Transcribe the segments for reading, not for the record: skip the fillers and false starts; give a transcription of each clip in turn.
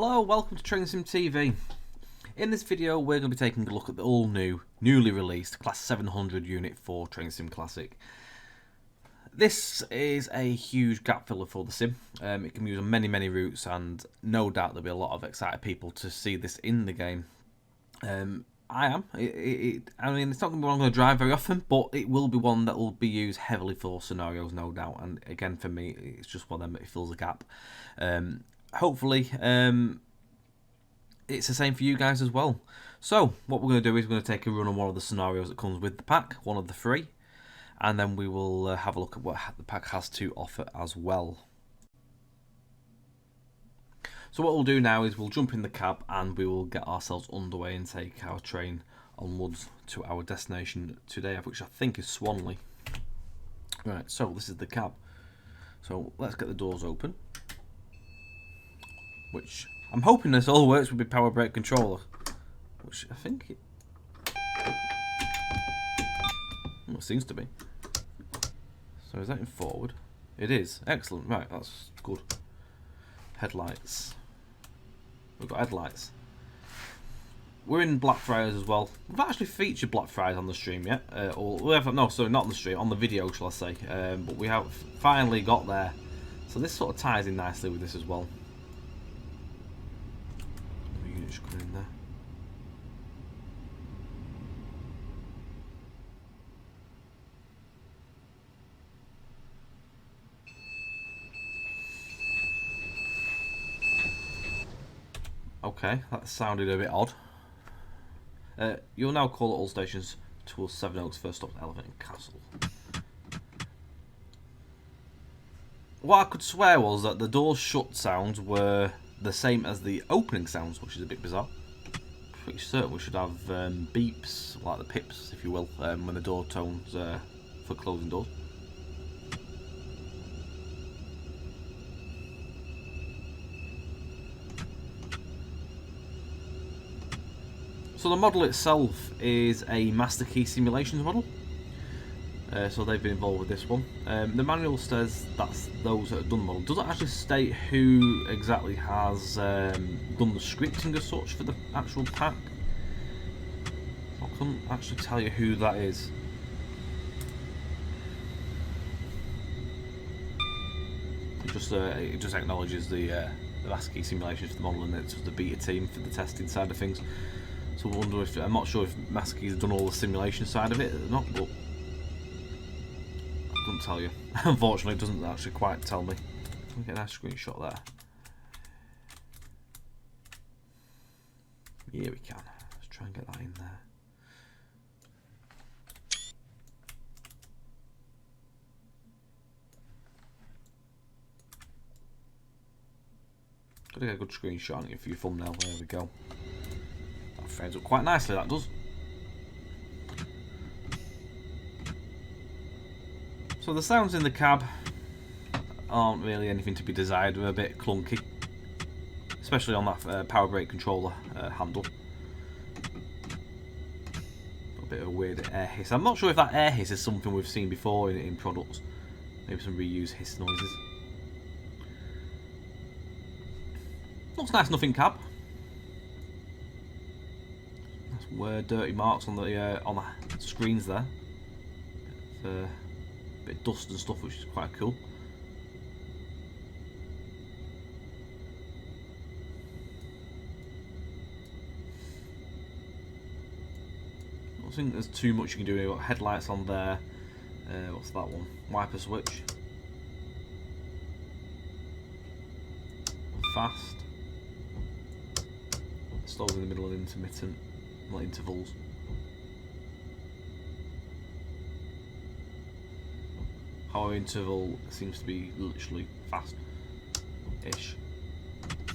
Hello, welcome to Train Sim TV. In this video we're going to be taking a look at the newly released Class 700 Unit 4 Train Sim Classic. This is a huge gap filler for the sim. It can be used on many routes, and no doubt there'll be a lot of excited people to see this in the game. I am. I mean, it's not going to be one I'm going to drive very often, but it will be one that will be used heavily for scenarios, no doubt. And again, for me, it's just one of them that fills a gap. Hopefully, it's the same for you guys as well. So, what we're going to do is we're going to take a run on one of the scenarios that comes with the pack, one of the three, and then we will have a look at what the pack has to offer as well. So what we'll do now is we'll jump in the cab and we will get ourselves underway and take our train onwards to our destination today, which I think is Swanley. Right, so this is the cab. So let's get the doors open, which I'm hoping this all works with the power brake controller, which I think it seems to be. So is that in forward? It is. Excellent. Right, that's good. Headlights. We've got headlights. We're in Blackfriars as well. We've actually featured Blackfriars on the stream yet. No, sorry, not on the stream, on the video, shall I say. But we have finally got there. So this sort of ties in nicely with this as well. The unit's coming in there. Okay, that sounded a bit odd. You'll now call at all stations towards Seven Oaks, first stop Elephant and Castle. What I could swear was that the doors shut sounds were the same as the opening sounds, which is a bit bizarre. Pretty certain we should have beeps, like the pips, if you will, when the door tones for closing doors. So the model itself is a master key simulations model. So they've been involved with this one. The manual says that's those that have done the model. It doesn't actually state who exactly has done the scripting as such for the actual pack. I couldn't actually tell you who that is. It just acknowledges the master key simulations for the model, and it's the beta team for the testing side of things. So I wonder if, I'm not sure if Master Key's done all the simulation side of it or not, but it doesn't tell you. Unfortunately, it doesn't actually quite tell me. Let me get a nice screenshot there. Yeah, we can. Let's try and get that in there. Gotta get a good screenshot on it for your thumbnail. There we go. Frames up quite nicely, that does. So the sounds in the cab aren't really anything to be desired. They're a bit clunky, especially on that power brake controller handle. A bit of a weird air hiss. I'm not sure if that air hiss is something we've seen before in products. Maybe some reused hiss noises. Looks nice enough in cab. Were dirty marks on the screens there. A bit of dust and stuff, which is quite cool. I don't think there's too much you can do. You've got headlights on there. What's that one? Wiper switch. Fast. Slows in the middle of intermittent. Intervals. Our interval seems to be literally fast-ish,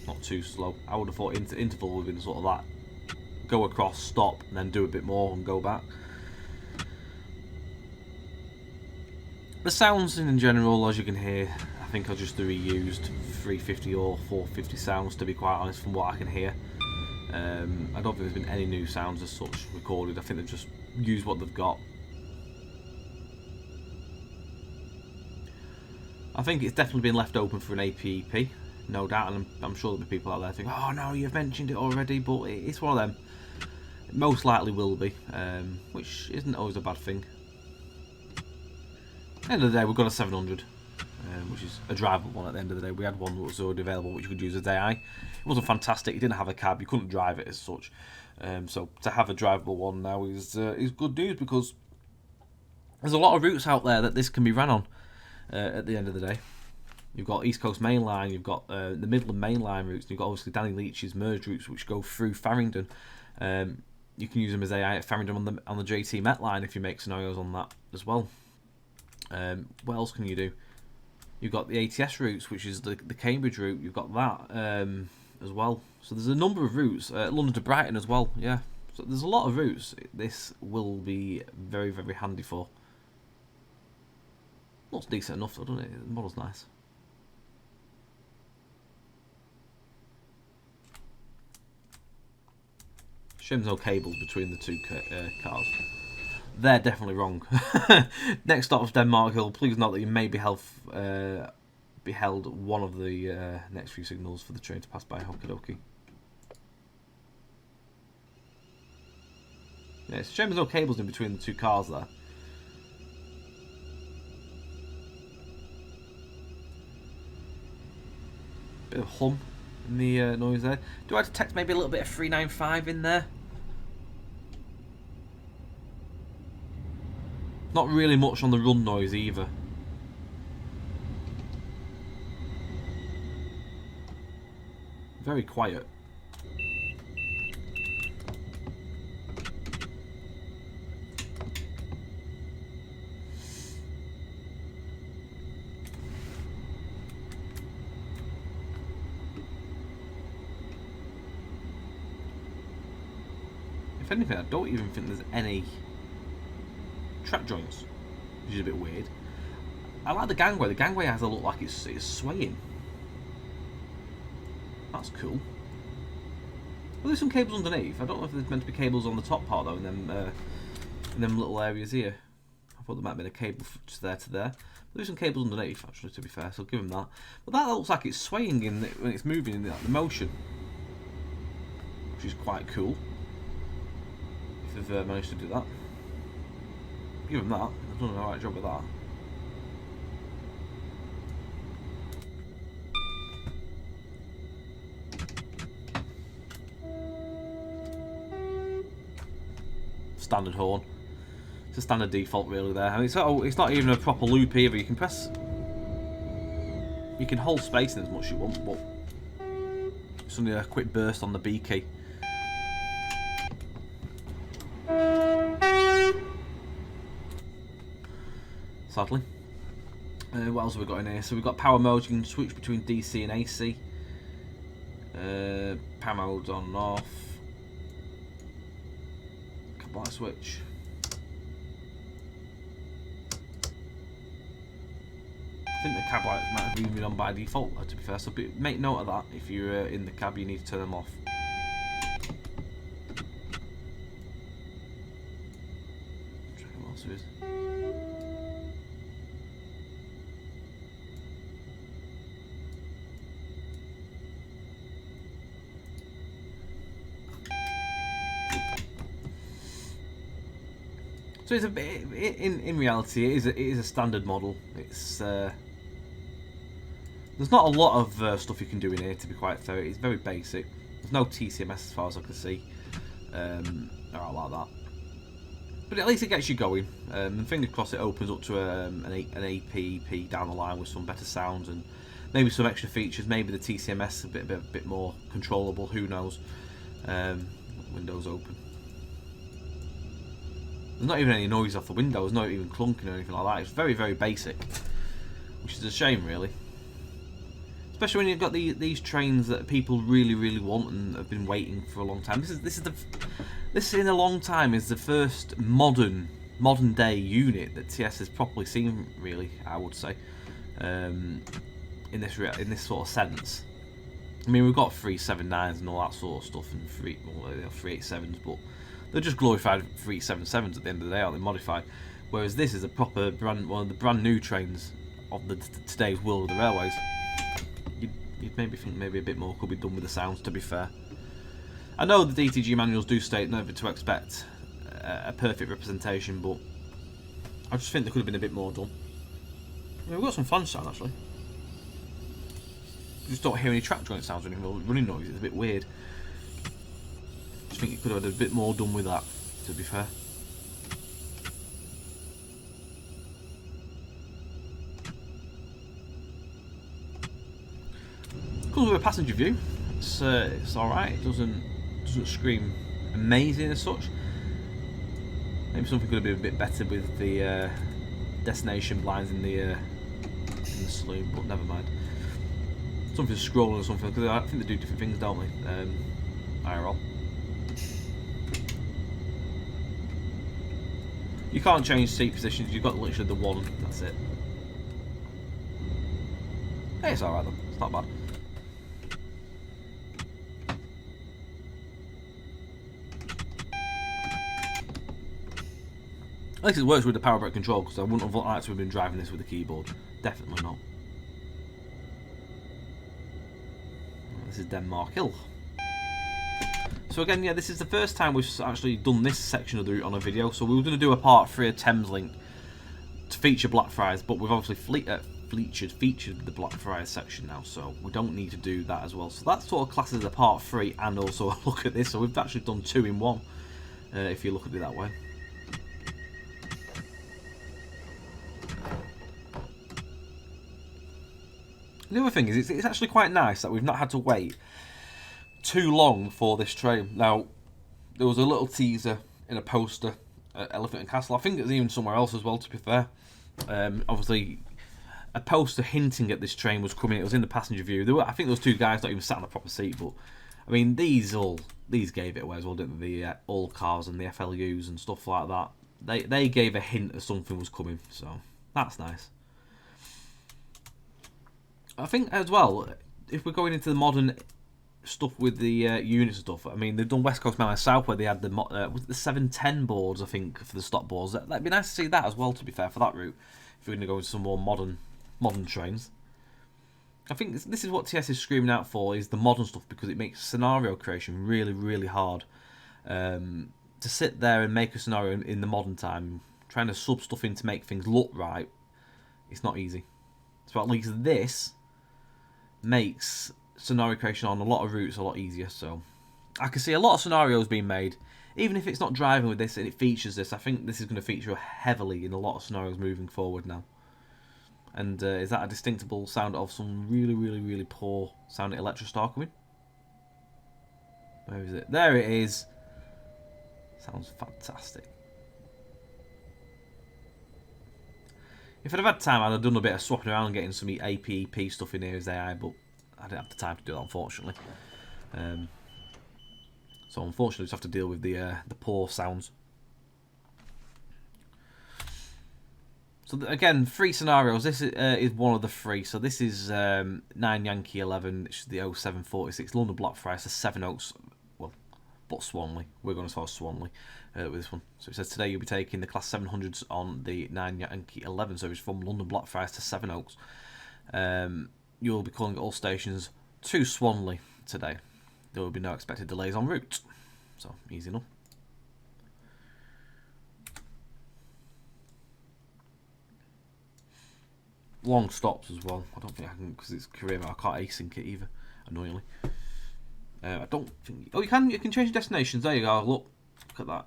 not too slow. I would have thought interval would have been sort of that, go across, stop, and then do a bit more and go back. The sounds in general, as you can hear, I think are just the reused 350 or 450 sounds, to be quite honest, from what I can hear. I don't think there's been any new sounds as such recorded. I think they've just used what they've got. I think it's definitely been left open for an APEP. no doubt, and I'm sure there'll be people out there thinking, oh no, you've mentioned it already, but it's one of them. It most likely will be, which isn't always a bad thing. At the end of the day, we've got a 700, which is a drivable one at the end of the day. We had one that was already available, which you could use as AI. It wasn't fantastic, it didn't have a cab, you couldn't drive it as such. So to have a drivable one now is good news, because there's a lot of routes out there that this can be ran on at the end of the day. You've got East Coast Main Line, you've got the Midland Main Line routes, and you've got obviously Danny Leach's merge routes which go through Farringdon. You can use them as AI at Farringdon on the JT Met line if you make scenarios on that as well. What else can you do? You've got the ATS routes, which is the Cambridge route. You've got that as well. So there's a number of routes. London to Brighton as well. Yeah. So there's a lot of routes. This will be very, very handy for. Looks decent enough though, doesn't it? The model's nice. Shame there's no cables between the two cars. They're definitely wrong. Next stop is Denmark Hill. Please note that you may be held one of the next few signals for the train to pass by. Okie dokie. Yeah, it's a shame there's no cables in between the two cars there. Bit of hum in the noise there. Do I detect maybe a little bit of 395 in there? Not really much on the run noise either. Very quiet. If anything, I don't even think there's any track joints, which is a bit weird. I like the gangway. The gangway has a look like it's swaying. That's cool. Well, there's some cables underneath. I don't know if there's meant to be cables on the top part though, in them little areas here. I thought there might have been a cable just there to there. But there's some cables underneath, actually, to be fair, so I'll give them that. But that looks like it's swaying when it's moving in the motion, which is quite cool. If they've managed to do that. Give them that. I've done an alright job with that. Standard horn. It's a standard default really there. And it's not even a proper loop either. You can press... You can hold space in as much as you want, but... It's only a quick burst on the B key. Sadly. What else have we got in here? So we've got power modes. You can switch between DC and AC. Power modes on and off. Cab light switch. I think the cab lights might have been on by default, to be fair. So make note of that. If you're in the cab, you need to turn them off. What else there is. So it's a bit, in reality, it is a standard model. It's there's not a lot of stuff you can do in here, to be quite fair. It's very basic. There's no TCMS as far as I can see, or like that. But at least it gets you going. And fingers crossed it opens up to an APP down the line with some better sounds and maybe some extra features. Maybe the TCMS a bit more controllable. Who knows? Windows open. There's not even any noise off the windows, not even clunking or anything like that. It's very, very basic, which is a shame, really. Especially when you've got these trains that people really, really want and have been waiting for a long time. This in a long time is the first modern day unit that TS has properly seen, really. I would say, in this sort of sense. I mean, we've got 379s and all that sort of stuff, and 387s, but they're just glorified 377s at the end of the day, aren't they? Modified. Whereas this is a proper one of the brand new trains of today's world of the railways. You'd maybe think maybe a bit more could be done with the sounds, to be fair. I know the DTG manuals do state never to expect a perfect representation, but I just think there could have been a bit more done. Yeah, we've got some fun sound actually. You just don't hear any track joint sounds or anything, running noise. It's a bit weird. I just think you could have had a bit more done with that, to be fair. Comes with a passenger view. It's alright. It doesn't scream amazing as such. Maybe something could have been a bit better with the destination blinds in the saloon, but never mind. Something scrolling or something, because I think they do different things, don't they? IRL. You can't change seat positions. You've got literally the one. That's it. Hey, it's alright though. It's not bad. At least it works with the power brake control, because I wouldn't have liked to have been driving this with a keyboard. Definitely not. This is Denmark Hill. So again, yeah, this is the first time we've actually done this section of the route on a video. So we were going to do a part 3 of Thameslink to feature Blackfriars, but we've obviously featured the Blackfriars section now, so we don't need to do that as well. So that sort of classes as a part 3 and also a look at this. So we've actually done 2 in 1, if you look at it that way. The other thing is, it's actually quite nice that we've not had to wait too long for this train. Now, there was a little teaser in a poster at Elephant and Castle. I think it was even somewhere else as well, to be fair. Obviously, a poster hinting at this train was coming. It was in the passenger view. I think those 2 guys not even sat on a proper seat, but I mean, these gave it away as well, didn't they? The all cars and the FLUs and stuff like that. They gave a hint that something was coming, so that's nice. I think as well, if we're going into the modern stuff with the units and stuff, I mean, they've done West Coast Mail South where they had the 710 boards, I think, for the stock boards. That'd be nice to see that as well, to be fair, for that route, if we're going to go into some more modern trains. I think this is what TS is screaming out for, is the modern stuff, because it makes scenario creation really, really hard. To sit there and make a scenario in the modern time, trying to sub stuff in to make things look right, it's not easy. So at least this makes scenario creation on a lot of routes a lot easier. So I can see a lot of scenarios being made, even if it's not driving with this and it features this. I think this is going to feature heavily in a lot of scenarios moving forward now. And is that a distinctible sound of some really, really, really poor sounding Electrostar coming? Where is it? There it is. Sounds fantastic. If I'd have had time, I'd have done a bit of swapping around and getting some APEP stuff in here as AI, but I didn't have the time to do that, unfortunately. So unfortunately, just have to deal with the poor sounds. So again, 3 scenarios. This is one of the 3. So this is 9 Yankee 11, which is the 0746 London Blackfriars to 7 Oaks. Well, but Swanley. We're going as far as Swanley with this one. So it says today you'll be taking the Class 700s on the 9 Yankee 11 service from London Blackfriars to 7 Oaks. You'll be calling at all stations to Swanley today. There will be no expected delays en route. So, easy enough. Long stops as well. I don't think I can, because it's career mode. I can't async it either, annoyingly. I don't think... Oh, you can change destinations. There you go. Look at that.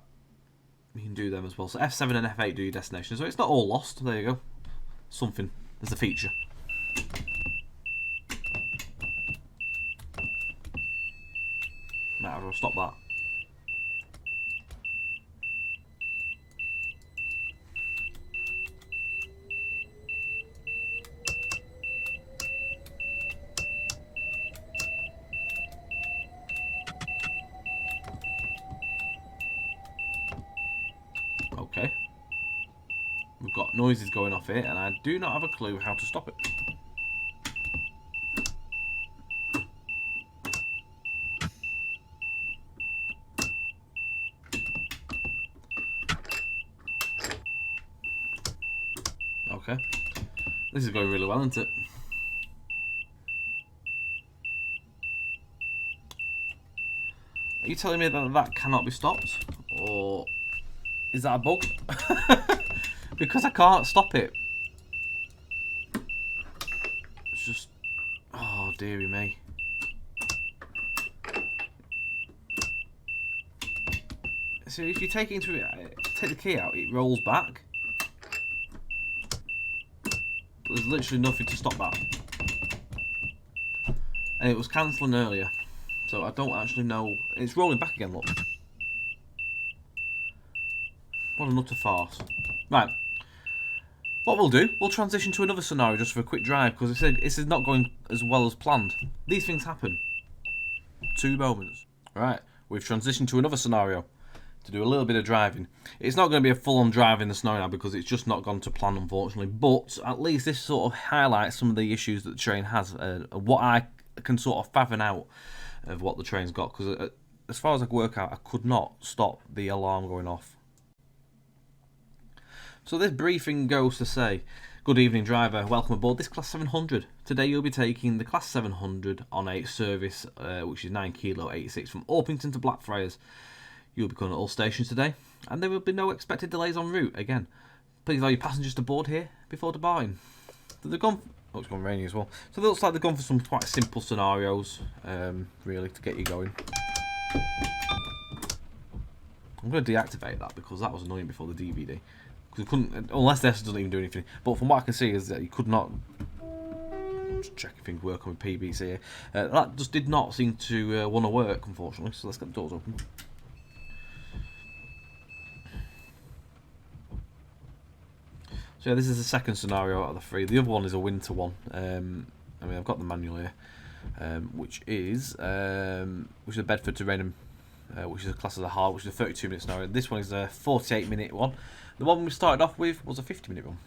You can do them as well. So F7 and F8 do your destinations. So it's not all lost. There you go. Something. There's a feature. Might as well stop that. Okay. We've got noises going off here, and I do not have a clue how to stop it. Okay. This is going really well, isn't it? Are you telling me that that cannot be stopped? Or is that a bug? Because I can't stop it. It's just... Oh, dearie me. So if you take the key out, it rolls back. But there's literally nothing to stop that. And it was cancelling earlier. So I don't actually know. It's rolling back again, look. What an utter farce. Right. What we'll do, we'll transition to another scenario just for a quick drive, because this is not going as well as planned. These things happen. 2 moments. Right, we've transitioned to another scenario to do a little bit of driving. It's not going to be a full-on drive in the snow now because it's just not gone to plan, unfortunately. But at least this sort of highlights some of the issues that the train has, what I can sort of fathom out of what the train's got. Because as far as I can work out, I could not stop the alarm going off. So this briefing goes to say, good evening driver, welcome aboard this Class 700. Today you'll be taking the Class 700 on a service which is 9 Kilo 86 from Orpington to Blackfriars. You'll be going at all stations today, and there will be no expected delays en route again. Please allow your passengers to board here before departing. So they've gone... Oh, it's gone raining as well. So it looks like they've gone for some quite simple scenarios, really, to get you going. I'm going to deactivate that because that was annoying before the DVD. Because we couldn't, unless this doesn't even do anything. But from what I can see is that you could not. Just check if things work on the PBC here. That just did not seem to want to work, unfortunately. So let's get the doors open. So yeah, this is the second scenario out of the 3. The other one is a winter one. I mean, I've got the manual here, which is Bedford to Rainham, which is a class of the hard, which is a 32-minute scenario. This one is a 48-minute one. The one we started off with was a 50-minute one.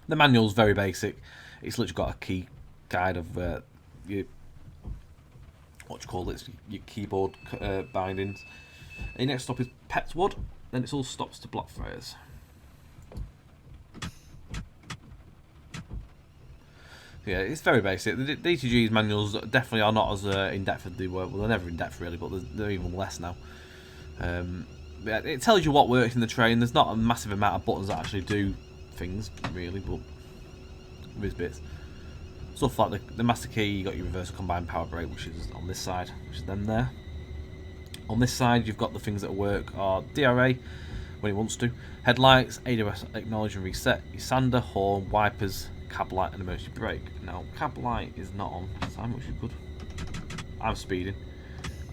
The manual's very basic. It's literally got a key guide of your your keyboard bindings. Your next stop is Petswood. Then it's all stops to Blackfriars. Yeah, it's very basic. The DTG's manuals definitely are not as in-depth as they were. Well, they're never in-depth really, but they're even less now. Yeah, it tells you what works in the train. There's not a massive amount of buttons that actually do things, really, but there is bits. Stuff like the master key, you got your reverse combined power brake, which is on this side, which is then there. On this side, you've got the things that work are DRA, when it wants to, headlights, ADOS acknowledge and reset, your sander, horn, wipers, cab light and emergency brake. Now, cab light is not on this time, which is good. I'm speeding,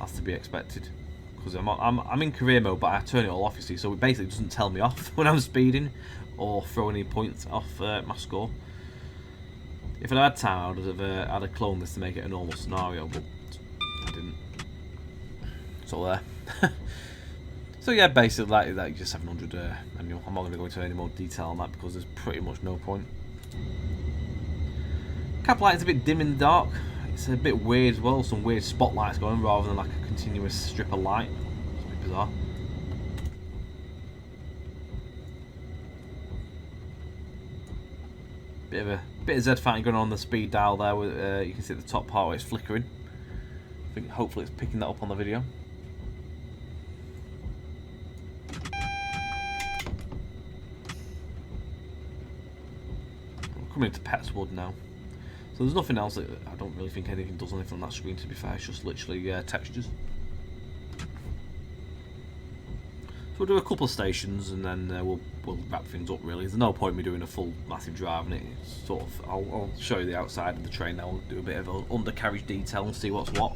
as to be expected, because I'm in career mode, but I turn it all off, you see, so it basically doesn't tell me off when I'm speeding, or throw any points off my score. If I had time, I'd have cloned this to make it a normal scenario, but I didn't. It's all there. So yeah, basically that just 700 manual. I'm not going to go into any more detail on that because there's pretty much no point. Cab light is a bit dim in the dark. It's a bit weird as well. Some weird spotlights going rather than like a continuous strip of light. It's a bit bizarre. Bit of Z fighting going on the speed dial there. With you can see at the top part where it's flickering. I think hopefully it's picking that up on the video. Coming into Petswood now. So there's nothing else. I don't really think anything does anything on that screen, to be fair. It's just literally textures. So we'll do a couple of stations and then we'll wrap things up really. There's no point in me doing a full massive drive on it. It's sort of, I'll show you the outside of the train now. I'll do a bit of an undercarriage detail and see what's what.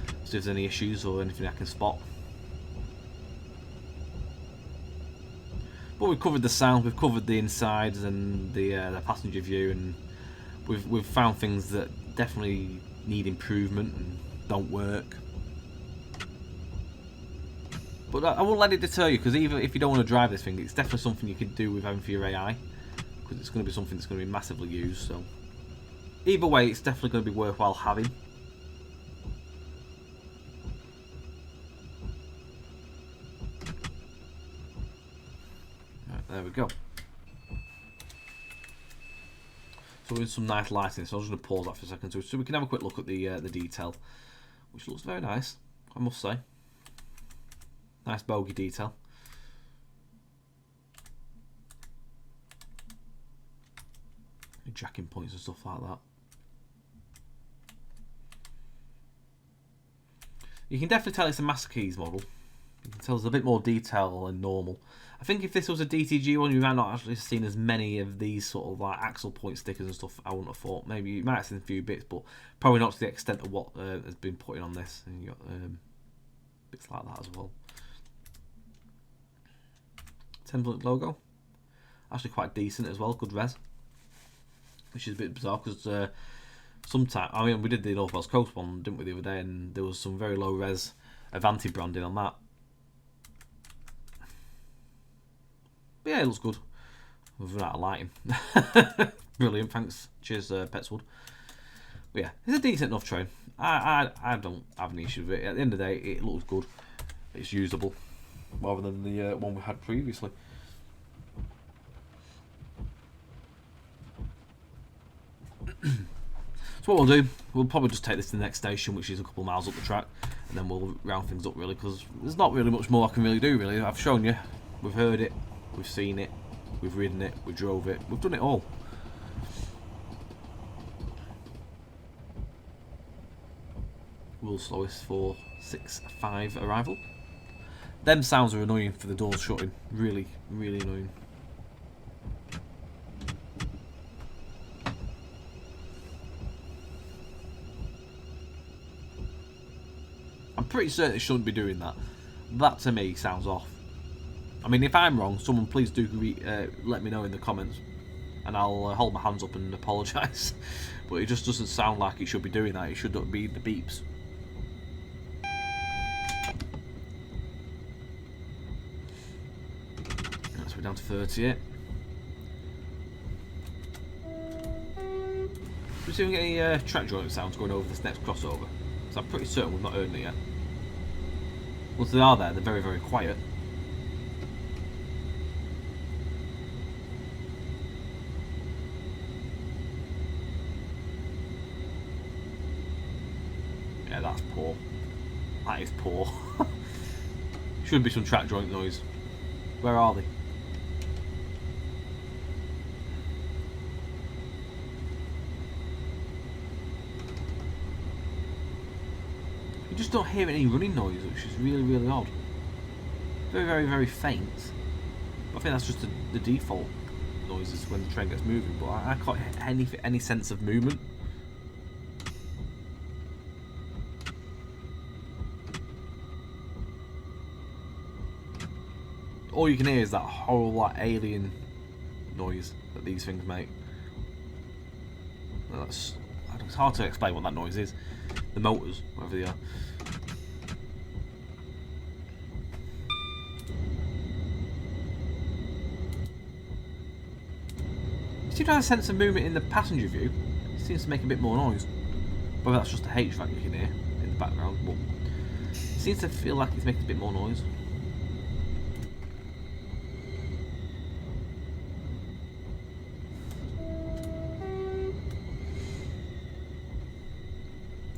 See if there's any issues or anything I can spot. But we've covered the sound, we've covered the insides and the passenger view, and we've found things that definitely need improvement and don't work. But I won't let it deter you, because even if you don't want to drive this thing, it's definitely something you can do with having for your AI, because it's going to be something that's going to be massively used. So either way, it's definitely going to be worthwhile having. There we go. So there's some nice lighting, so I'm just going to pause that for a second so we can have a quick look at the detail, which looks very nice, I must say. Nice bogey detail. Jacking points and stuff like that. You can definitely tell it's a Master Keys model. You can tell there's a bit more detail than normal. I think if this was a DTG one, you might not actually seen as many of these sort of like axle point stickers and stuff. I wouldn't have thought. Maybe you might have seen a few bits, but probably not to the extent of what has been put in on this. And you got bits like that as well. Thameslink logo, actually quite decent as well. Good res, which is a bit bizarre because sometimes, I mean, we did the North Wales Coast one, didn't we, the other day, and there was some very low res Avanti branding on that. But yeah, it looks good. We've run out of lighting. Brilliant, thanks. Cheers, Petswood. But yeah, it's a decent enough train. I don't have any issue with it. At the end of the day, it looks good. It's usable, rather than the one we had previously. So what we'll do, we'll probably just take this to the next station, which is a couple of miles up the track, and then we'll round things up really, because there's not really much more I can really do really. I've shown you, we've heard it, we've seen it, we've ridden it, we drove it, we've done it all. World's slowest 465 arrival. Them sounds are annoying for the doors shutting, really, really annoying. I'm pretty certain it shouldn't be doing that. That to me sounds off. I mean, if I'm wrong, someone please do let me know in the comments, and I'll hold my hands up and apologise. But it just doesn't sound like it should be doing that. It should be the beeps. So we're down to 38. We're seeing any track joint sounds going over this next crossover. So I'm pretty certain we've not heard it yet. Once they are there, they're very, very quiet. Yeah, that's poor. That is poor. Should be some track joint noise. Where are they? You just don't hear any running noise, which is really, really odd. Very, very, very faint. I think that's just the default noises when the train gets moving, but I can't hear any sense of movement. All you can hear is that horrible, like, alien noise that these things make. It's hard to explain what that noise is. The motors, whatever they are. You seem to have a sense of movement in the passenger view. It seems to make a bit more noise. Whether that's just a HVAC you can hear in the background, but it seems to feel like it's making a bit more noise.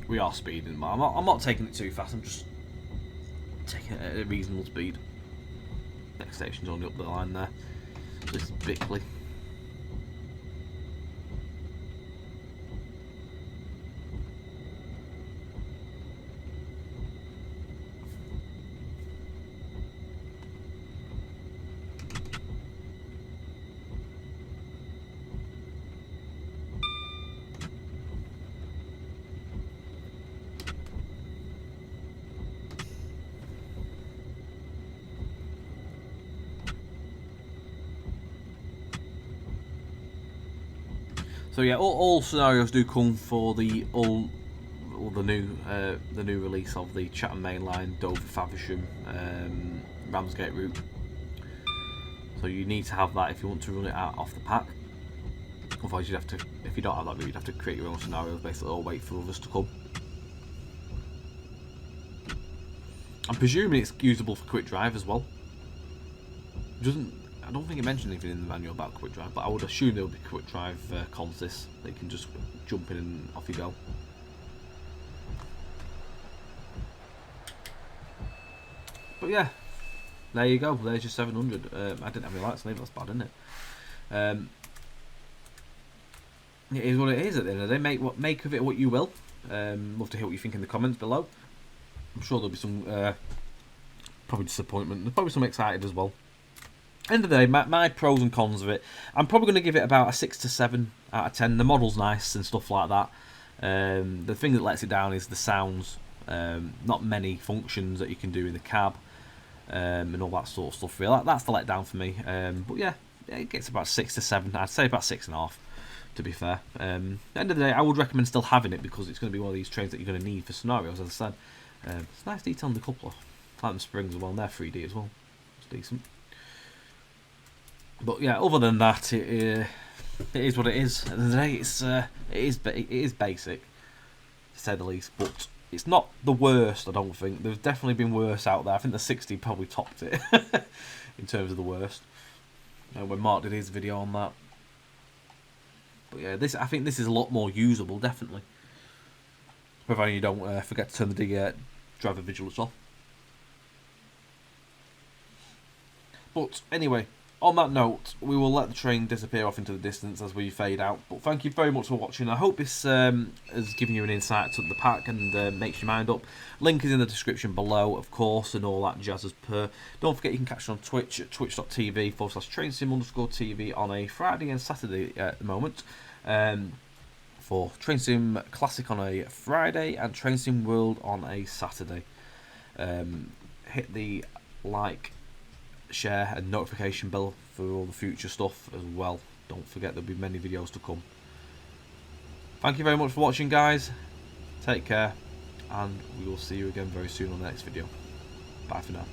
We are speeding, but I'm not taking it too fast. I'm just taking it at a reasonable speed. Next station's only up the line there. So this is Bickley. So yeah, all scenarios do come for the new release of the Chatham Main Line, Dover, Faversham, Ramsgate route. So you need to have that if you want to run it out off the pack. Otherwise, you'd have to, if you don't have that route, you'd have to create your own scenarios basically, or wait for others to come. I'm presuming it's usable for quick drive as well. I don't think it mentioned anything in the manual about quick drive, but I would assume there would be quick drive consist that you can just jump in and off you go. But yeah, there you go. There's your 700. I didn't have any lights, maybe that's bad, isn't it? It is what it is at the end of the day. Make of it what you will. Love to hear what you think in the comments below. I'm sure there'll be some probably disappointment. There's probably some excited as well. End of the day, my pros and cons of it. I'm probably going to give it about a 6 to 7 out of 10. The model's nice and stuff like that. The thing that lets it down is the sounds. Not many functions that you can do in the cab and all that sort of stuff. Really, that's the letdown for me. But yeah, it gets about 6 to 7. I'd say about 6.5. To be fair, at the end of the day, I would recommend still having it because it's going to be one of these trains that you're going to need for scenarios. As I said, it's nice detail on the coupler. I like them springs as well. And they're 3D as well. It's decent. But yeah, other than that, it is what it is. At the end of the day, it is basic, to say the least. But it's not the worst. I don't think there's definitely been worse out there. I think the 60 probably topped it in terms of the worst. When Mark did his video on that. But yeah, I think this is a lot more usable, definitely. Providing you don't forget to turn the driver vigilance off. But anyway, on that note, we will let the train disappear off into the distance as we fade out. But thank you very much for watching. I hope this has given you an insight to the pack and makes your mind up. Link is in the description below, of course, and all that jazz as per. Don't forget you can catch it on Twitch at twitch.tv/trainsim_TV on a Friday and Saturday at the moment. For Train Sim Classic on a Friday and Train Sim World on a Saturday. Hit the like, share and notification bell for all the future stuff as well. Don't forget there'll be many videos to come. Thank you very much for watching, guys. Take care, and we will see you again very soon on the next video. Bye for now.